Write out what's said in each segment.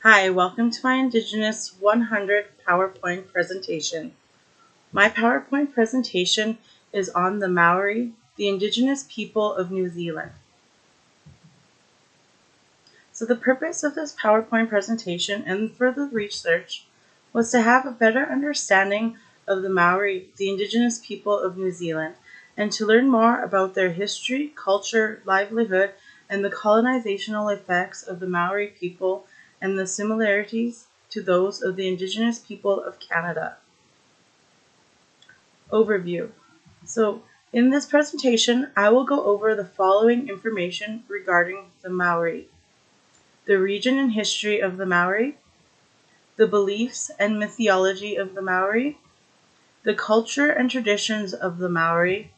Hi, welcome to my Indigenous 100 PowerPoint presentation. My PowerPoint presentation is on the Māori, the Indigenous people of New Zealand. So the purpose of this PowerPoint presentation and further research was to have a better understanding of the Māori, the Indigenous people of New Zealand, and to learn more about their history, culture, livelihood, and the colonizational effects of the Māori people and the similarities to those of the Indigenous people of Canada. Overview. So in this presentation, I will go over the following information regarding the Māori: the region and history of the Māori, the beliefs and mythology of the Māori, the culture and traditions of the Māori,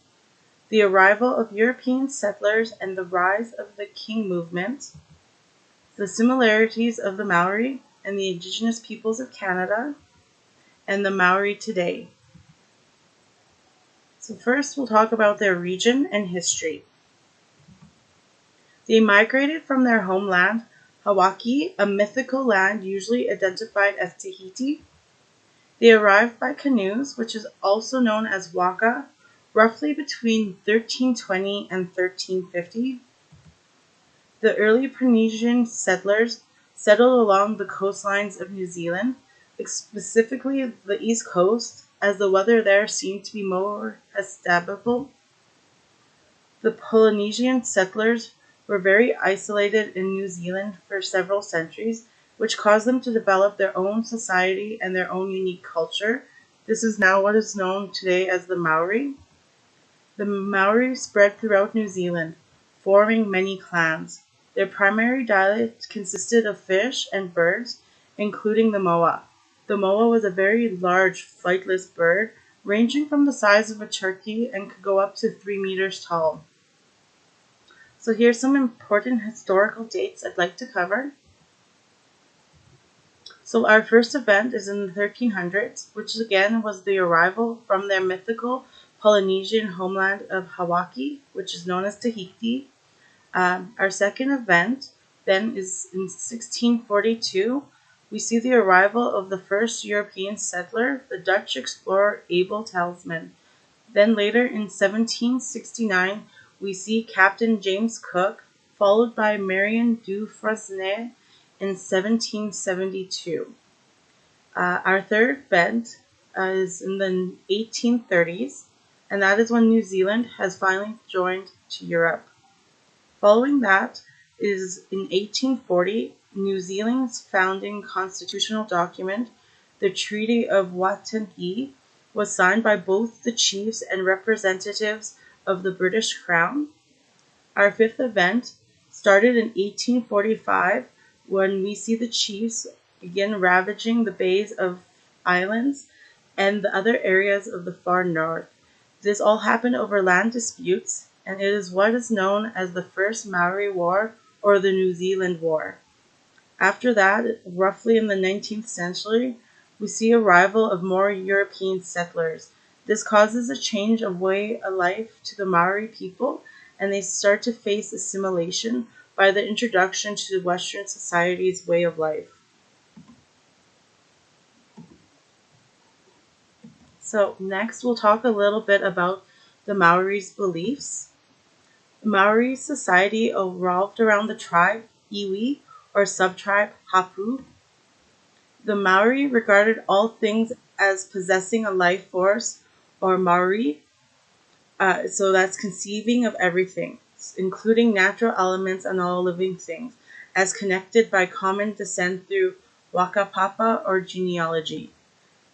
the arrival of European settlers and the rise of the King movement, the similarities of the Māori and the Indigenous peoples of Canada, and the Māori today. So first we'll talk about their region and history. They migrated from their homeland, Hawaii, a mythical land usually identified as Tahiti. They arrived by canoes, which is also known as waka, roughly between 1320 and 1350. The early Polynesian settlers settled along the coastlines of New Zealand, specifically the east coast, as the weather there seemed to be more habitable. The Polynesian settlers were very isolated in New Zealand for several centuries, which caused them to develop their own society and their own unique culture. This is now what is known today as the Māori. The Māori spread throughout New Zealand, forming many clans. Their primary diet consisted of fish and birds, including the moa. The moa was a very large, flightless bird, ranging from the size of a turkey and could go up to 3 meters tall. So here's some important historical dates I'd like to cover. So our first event is in the 1300s, which again was the arrival from their mythical Polynesian homeland of Hawaii, which is known as Tahiti. Our second event then is in 1642. We see the arrival of the first European settler, the Dutch explorer Abel Tasman. Then later in 1769, we see Captain James Cook, followed by Marion du Fresnay in 1772. Our third event is in the 1830s, and that is when New Zealand has finally joined to Europe. Following that is in 1840, New Zealand's founding constitutional document, the Treaty of Waitangi, was signed by both the chiefs and representatives of the British Crown. Our fifth event started in 1845 when we see the chiefs begin ravaging the bays of islands and the other areas of the far north. This all happened over land disputes, and it is what is known as the First Maori War or the New Zealand War. After that, roughly in the 19th century, we see arrival of more European settlers. This causes a change of way of life to the Maori people, and they start to face assimilation by the introduction to Western society's way of life. So next we'll talk a little bit about the Maori's beliefs. Maori society evolved around the tribe Iwi or subtribe Hapu. The Maori regarded all things as possessing a life force or Maori, so that's conceiving of everything, including natural elements and all living things, as connected by common descent through waka papa or genealogy.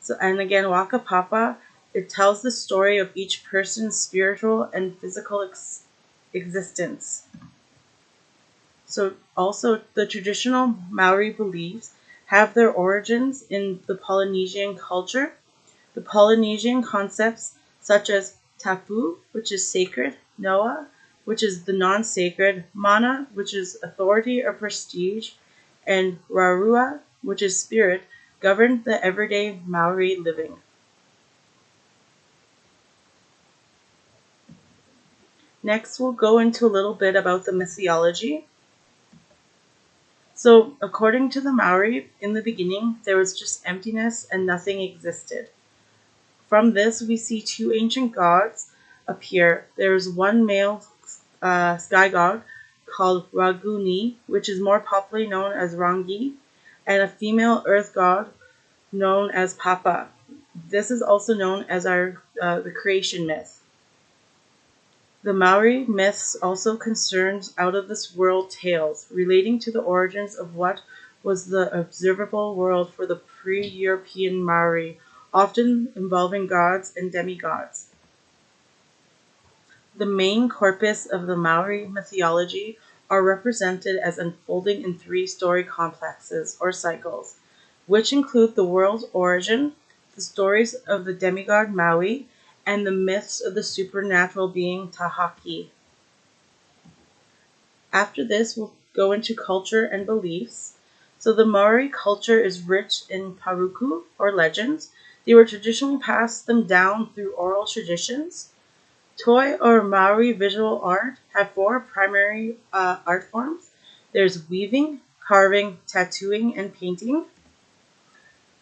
So, and again, waka papa, it tells the story of each person's spiritual and physical existence. So also the traditional Maori beliefs have their origins in the Polynesian culture. The Polynesian concepts such as tapu, which is sacred, noa, which is the non-sacred, mana, which is authority or prestige, and rarua, which is spirit, govern the everyday Maori living. Next, we'll go into a little bit about the mythology. So, according to the Maori, in the beginning, there was just emptiness and nothing existed. From this, we see two ancient gods appear. There is one male sky god called Raguni, which is more popularly known as Rangi, and a female earth god known as Papa. This is also known as the creation myth. The Maori myths also concerns out of this world tales relating to the origins of what was the observable world for the pre-European Maori, often involving gods and demigods. The main corpus of the Maori mythology are represented as unfolding in three-story complexes or cycles, which include the world's origin, the stories of the demigod Maui, and the myths of the supernatural being Tahaki. After this, we'll go into culture and beliefs. So the Maori culture is rich in paruku, or legends. They were traditionally passed them down through oral traditions. Toi or Maori visual art have four primary art forms. There's weaving, carving, tattooing, and painting.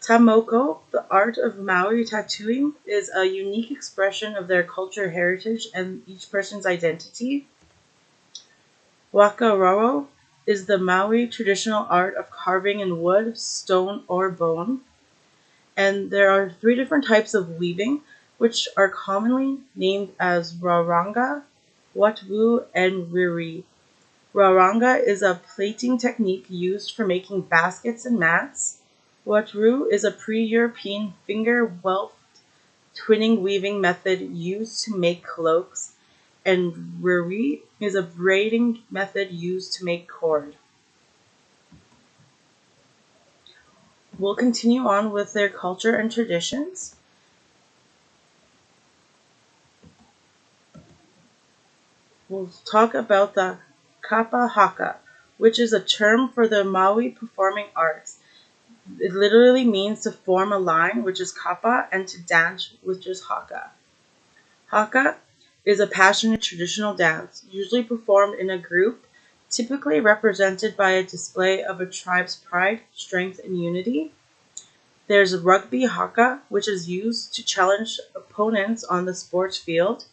Tamoko, the art of Maori tattooing, is a unique expression of their culture heritage and each person's identity. Wakaroro is the Maori traditional art of carving in wood, stone, or bone. And there are three different types of weaving, which are commonly named as Raranga, Watwu, and Riri. Raranga is a plaiting technique used for making baskets and mats. Watwu is a pre-European finger-weft twinning weaving method used to make cloaks, and Riri is a braiding method used to make cord. We'll continue on with their culture and traditions. We'll talk about the kapa haka, which is a term for the Maui performing arts. It literally means to form a line, which is kapa, and to dance, which is haka. Haka is a passionate traditional dance, usually performed in a group, typically represented by a display of a tribe's pride, strength, and unity. There's rugby haka, which is used to challenge opponents on the sports field.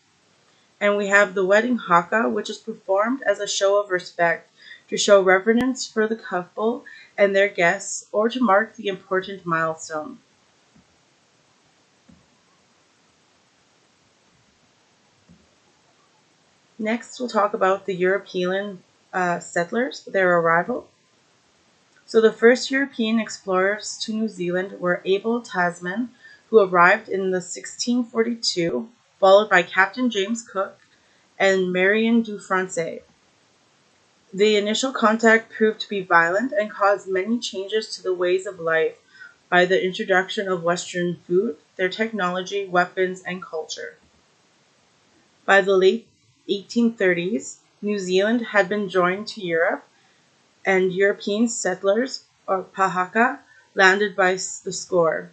And we have the wedding haka, which is performed as a show of respect to show reverence for the couple and their guests or to mark the important milestone. Next, we'll talk about the European settlers, their arrival. So the first European explorers to New Zealand were Abel Tasman, who arrived in the 1642, followed by Captain James Cook and Marion du France. The initial contact proved to be violent and caused many changes to the ways of life by the introduction of Western food, their technology, weapons, and culture. By the late 1830s, New Zealand had been joined to Europe, and European settlers, or Pahaka, landed by the score.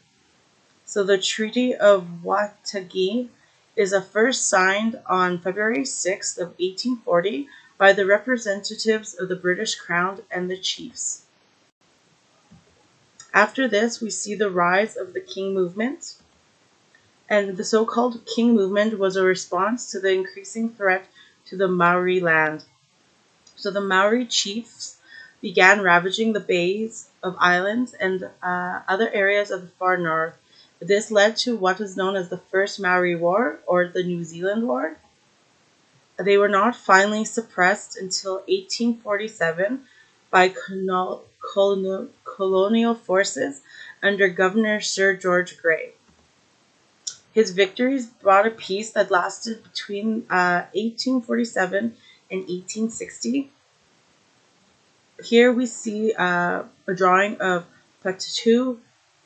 So the Treaty of Waitangi is first signed on February 6th of 1840 by the representatives of the British Crown and the chiefs. After this, we see the rise of the King movement. And the so-called King movement was a response to the increasing threat to the Maori land. So the Maori chiefs began ravaging the bays of islands and other areas of the far north. This led to what is known as the First Maori War, or the New Zealand War. They were not finally suppressed until 1847 by colonial forces under Governor Sir George Grey. His victories brought a peace that lasted between 1847 and 1860. Here we see a drawing of Patu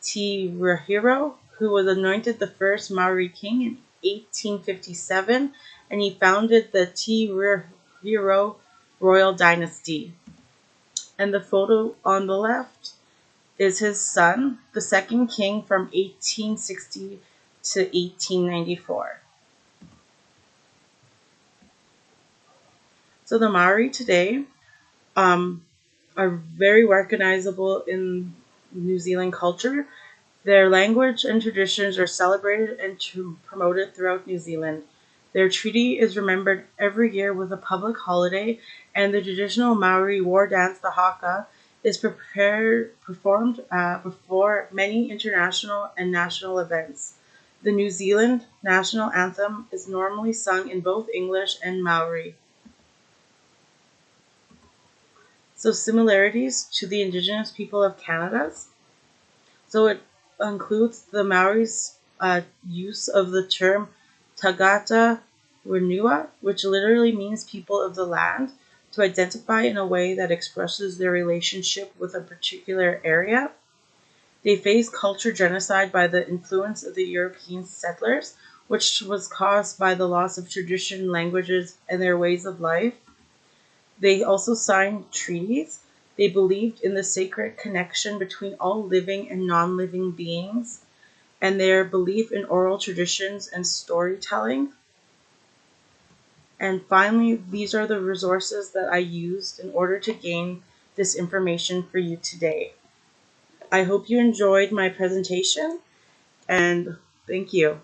Te Rehiro, who was anointed the first Maori king in 1857, and he founded the Te Rehiro royal dynasty. And the photo on the left is his son, the second king from 1860 to 1894. So the Maori today are very recognizable in New Zealand culture. Their language and traditions are celebrated and promoted throughout New Zealand. Their treaty is remembered every year with a public holiday, and the traditional Maori war dance, the haka, is performed before many international and national events. The New Zealand national anthem is normally sung in both English and Maori. So, similarities to the Indigenous people of Canada. So it includes the Maoris' use of the term Tagata Renua, which literally means people of the land, to identify in a way that expresses their relationship with a particular area. They faced culture genocide by the influence of the European settlers, which was caused by the loss of tradition, languages, and their ways of life. They also signed treaties. They believed in the sacred connection between all living and non living beings, and their belief in oral traditions and storytelling. And finally, these are the resources that I used in order to gain this information for you today. I hope you enjoyed my presentation, and thank you.